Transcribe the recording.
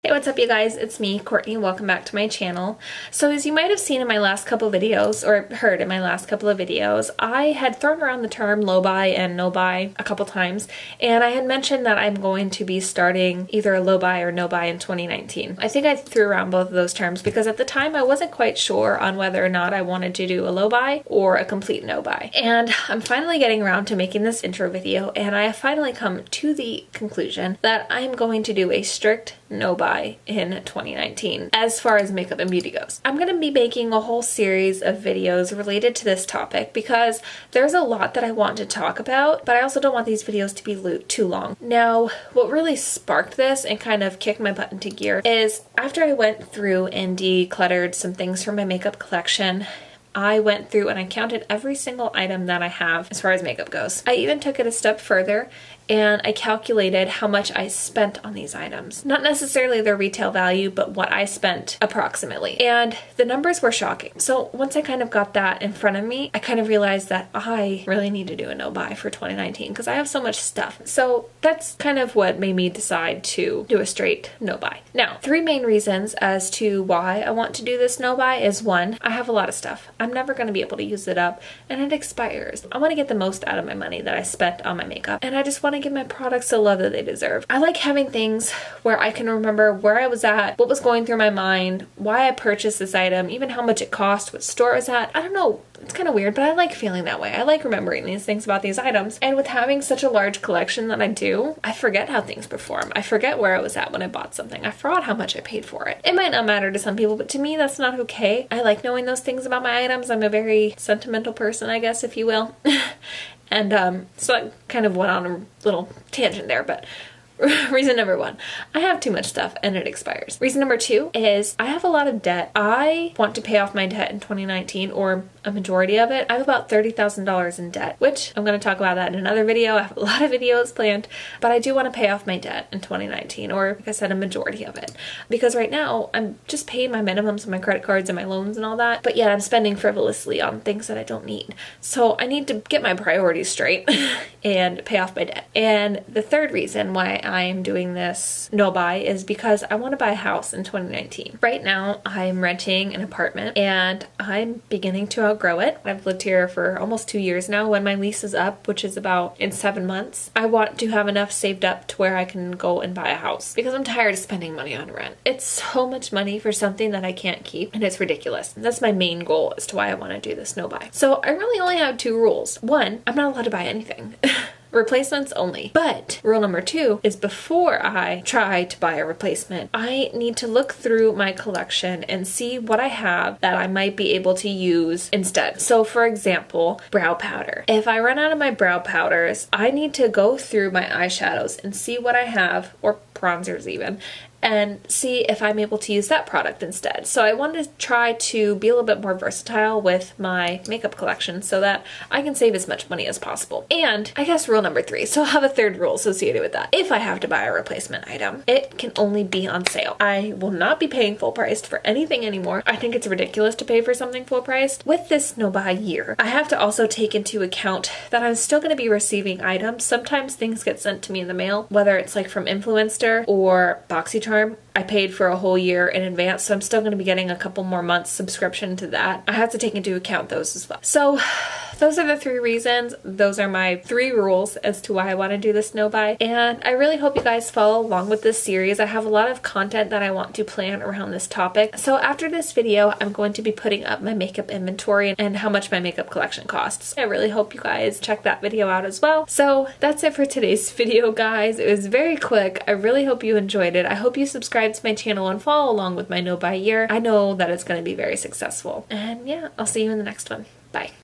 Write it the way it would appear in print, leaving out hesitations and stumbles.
Hey, what's up you guys? It's me, Courtney. Welcome back to my channel. So as you might have seen in my last couple videos, or heard in my last couple of videos, I had thrown around the term low buy and no buy a couple times, and I had mentioned that I'm going to be starting either a low buy or no buy in 2019. I think I threw around both of those terms because at the time I wasn't quite sure on whether or not I wanted to do a low buy or a complete no buy. And I'm finally getting around to making this intro video, and I have finally come to the conclusion that I'm going to do a strict no buy in 2019 as far as makeup and beauty goes. I'm going to be making a whole series of videos related to this topic because there's a lot that I want to talk about, but I also don't want these videos to be too long. Now, what really sparked this and kind of kicked my butt into gear is after I went through and decluttered some things from my makeup collection, I went through and I counted every single item that I have as far as makeup goes. I even took it a step further and I calculated how much I spent on these items. Not necessarily their retail value, but what I spent approximately. And the numbers were shocking. So once I kind of got that in front of me, I kind of realized that I really need to do a no buy for 2019 because I have so much stuff. So that's kind of what made me decide to do a straight no buy. Now, three main reasons as to why I want to do this no buy is one, I have a lot of stuff. I'm never going to be able to use it up and it expires. I want to get the most out of my money that I spent on my makeup, and I just want to give my products the love that they deserve. I like having things where I can remember where I was at, what was going through my mind, why I purchased this item, even how much it cost, what store it was at. I don't know. It's kind of weird, but I like feeling that way. I like remembering these things about these items. And with having such a large collection that I do, I forget how things perform. I forget where I was at when I bought something. I forgot how much I paid for it. It might not matter to some people, but to me, that's not okay. I like knowing those things about my items. I'm a very sentimental person, I guess, if you will. And so I kind of went on a little tangent there, but reason number one, I have too much stuff and it expires. Reason number two is I have a lot of debt. I want to pay off my debt in 2019, or a majority of it. I have about $30,000 in debt, which I'm going to talk about that in another video. I have a lot of videos planned, but I do want to pay off my debt in 2019, or like I said, a majority of it. Because right now I'm just paying my minimums on my credit cards and my loans and all that, but yet I'm spending frivolously on things that I don't need. So I need to get my priorities straight and pay off my debt. And the third reason why I'm doing this no buy is because I want to buy a house in 2019. Right now I'm renting an apartment and I'm beginning to outgrow it. I've lived here for almost 2 years now. When my lease is up, which is about in 7 months, I want to have enough saved up to where I can go and buy a house because I'm tired of spending money on rent. It's so much money for something that I can't keep and it's ridiculous. And that's my main goal as to why I want to do this no buy. So I really only have two rules. One, I'm not allowed to buy anything. Replacements only. But rule number two is before I try to buy a replacement, I need to look through my collection and see what I have that I might be able to use instead. So for example, brow powder. If I run out of my brow powders, I need to go through my eyeshadows and see what I have, or bronzers even, and see if I'm able to use that product instead. So I want to try to be a little bit more versatile with my makeup collection so that I can save as much money as possible. And I guess rule number three, so I'll have a third rule associated with that. If I have to buy a replacement item, it can only be on sale. I will not be paying full priced for anything anymore. I think it's ridiculous to pay for something full priced. With this no buy year, I have to also take into account that I'm still going to be receiving items. Sometimes things get sent to me in the mail, whether it's like from Influencer or BoxyCharm. I paid for a whole year in advance, so I'm still going to be getting a couple more months subscription to that. I have to take into account those as well. So those are the three reasons. Those are my three rules as to why I want to do this no buy. And I really hope you guys follow along with this series. I have a lot of content that I want to plan around this topic. So after this video, I'm going to be putting up my makeup inventory and how much my makeup collection costs. I really hope you guys check that video out as well. So that's it for today's video, guys. It was very quick. I really hope you enjoyed it. I hope you subscribe to my channel and follow along with my no buy year. I know that it's going to be very successful. And yeah, I'll see you in the next one. Bye.